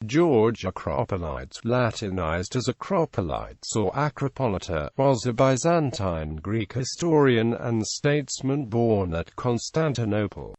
George Akropolites, Latinized as Acropolites or Acropolita, was a Byzantine Greek historian and statesman born at Constantinople.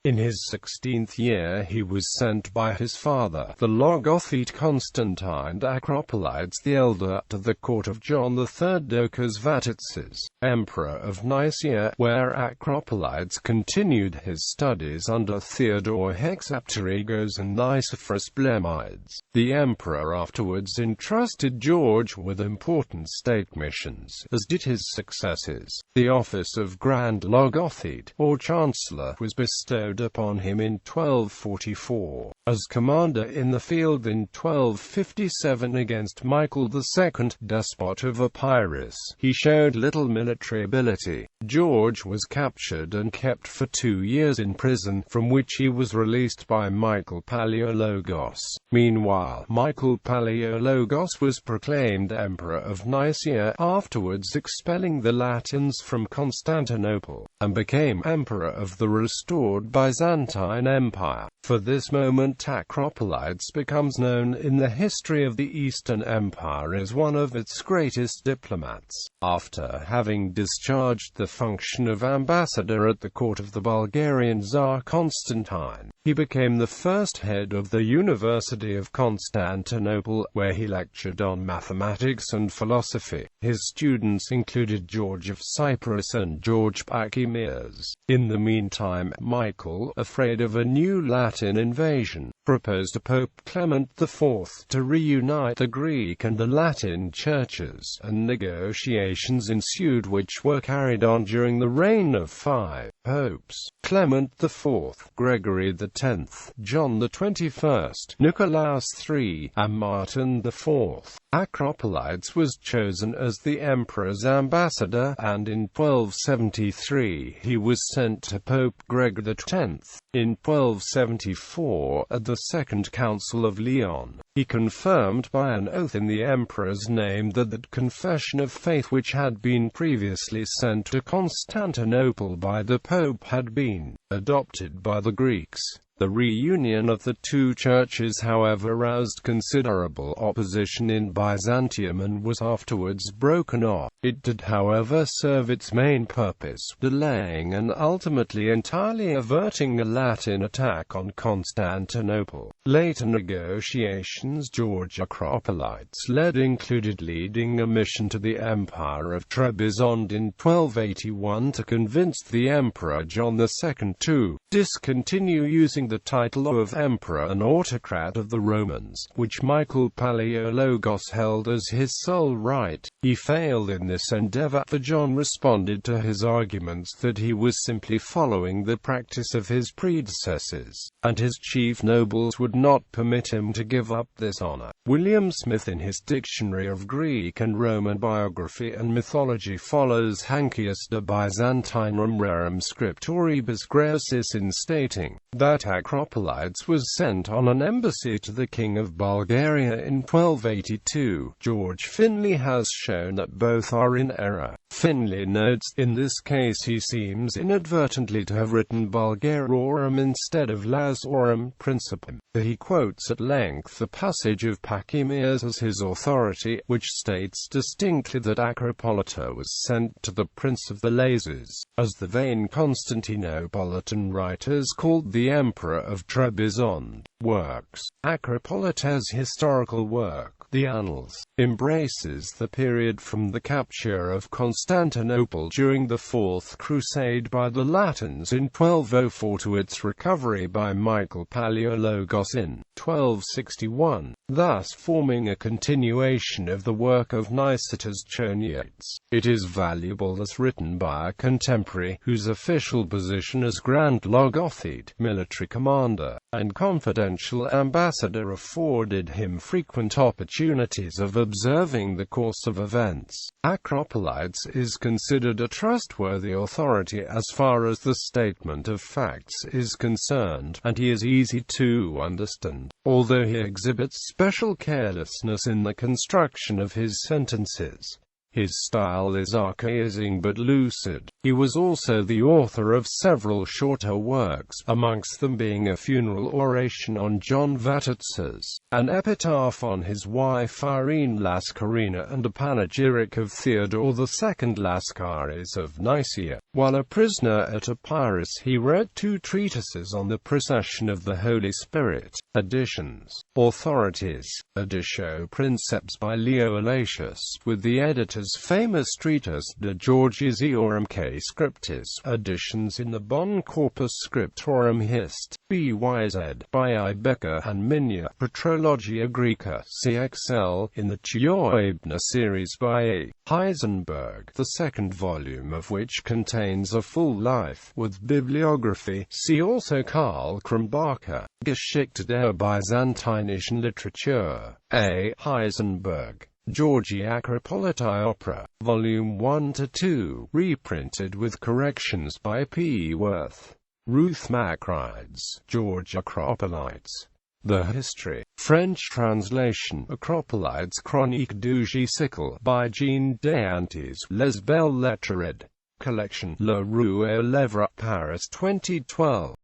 In his 16th year he was sent by his father, the Logothete Constantine Acropolites the Elder, to the court of John III Doukas Vatatzes, Emperor of Nicaea, where Acropolites continued his studies under Theodore Hexapterygos and Nicephorus Blemides. The emperor afterwards entrusted George with important state missions, as did his successors. The office of Grand Logothete, or Chancellor, was bestowed upon him in 1244. As commander in the field in 1257 against Michael II, despot of Epirus, he showed little military ability. George was captured and kept for 2 years in prison, from which he was released by Michael Palaiologos. Meanwhile, Michael Palaiologos was proclaimed Emperor of Nicaea, afterwards expelling the Latins from Constantinople, and became Emperor of the restored Byzantine Empire. For this moment, Acropolites becomes known in the history of the Eastern Empire as one of its greatest diplomats. After having discharged the function of ambassador at the court of the Bulgarian Tsar Constantine, he became the first head of the University of Constantinople, where he lectured on mathematics and philosophy. His students included George of Cyprus and George Pachymeres. In the meantime, Michael, afraid of a new Latin invasion, proposed to Pope Clement IV to reunite the Greek and the Latin churches, and negotiations ensued which were carried on during the reign of 5 popes: Clement IV, Gregory X, John XXI, Nicolaus III, and Martin IV. Acropolites was chosen as the emperor's ambassador, and in 1273 he was sent to Pope Gregory X. In 1274, at the Second Council of Lyon, he confirmed by an oath in the emperor's name that confession of faith which had been previously sent to Constantinople by the Pope had been adopted by the Greeks. The reunion of the two churches, however, roused considerable opposition in Byzantium and was afterwards broken off. It did, however, serve its main purpose, delaying and ultimately entirely averting a Latin attack on Constantinople. Later negotiations George Akropolites led included leading a mission to the Empire of Trebizond in 1281 to convince the Emperor John II to discontinue using the title of Emperor and Autocrat of the Romans, which Michael Palaiologos held as his sole right. He failed in this endeavor, for John responded to his arguments that he was simply following the practice of his predecessors, and his chief nobles would not permit him to give up this honor. William Smith, in his Dictionary of Greek and Roman Biography and Mythology, follows Hankius de Byzantinum Rerum Scripturibus Graecis in stating that Acropolites was sent on an embassy to the King of Bulgaria in 1282. George Finlay has shown that both are in error. Finlay notes, in this case he seems inadvertently to have written Bulgarorum instead of Lazorum Principum. He quotes at length the passage of Pachymeres as his authority, which states distinctly that Acropolita was sent to the Prince of the Lazars, as the vain Constantinopolitan writers called the Emperor of Trebizond. Works. Acropolita's historical work, The Annals, embraces the period from the capture of Constantinople during the Fourth Crusade by the Latins in 1204 to its recovery by Michael Palaiologos in 1261, thus forming a continuation of the work of Nicetas Choniates. It is valuable as written by a contemporary, whose official position as Grand Logothete, military commander, and confidential ambassador afforded him frequent opportunities of observing the course of events. Acropolites is considered a trustworthy authority as far as the statement of facts is concerned, and he is easy to understand, although he exhibits special carelessness in the construction of his sentences. His style is archaizing but lucid. He was also the author of several shorter works, amongst them being a funeral oration on John Vatatzes, an epitaph on his wife Irene Lascarina, and a panegyric of Theodore II Lascaris of Nicaea. While a prisoner at Epirus, he wrote 2 treatises on the procession of the Holy Spirit. Additions. Authorities. Editio Princeps by Leo Elatius, with the editor's famous treatise De Georgis Eorumque Scriptis. Editions in the Bonn Corpus Scriptorum Hist. BYZ, by Ibeca and Minya. Patrologia Graeca, CXL, in the Tioibna series by A. Heisenberg, the second volume of which contains a full life, with bibliography. See also Karl Krumbacher, Geschichte der Byzantinischen Literatur. A. Heisenberg. Georgi Acropoliti Opera, Volume 1–2, reprinted with corrections by P. Worth. Ruth Macrides, George Acropolites. The History. French translation. Acropolites Chronique du Siècle by Jean Deantis. Les Belles Lettres. Collection. Le Rue et l'Èvre, Paris 2012.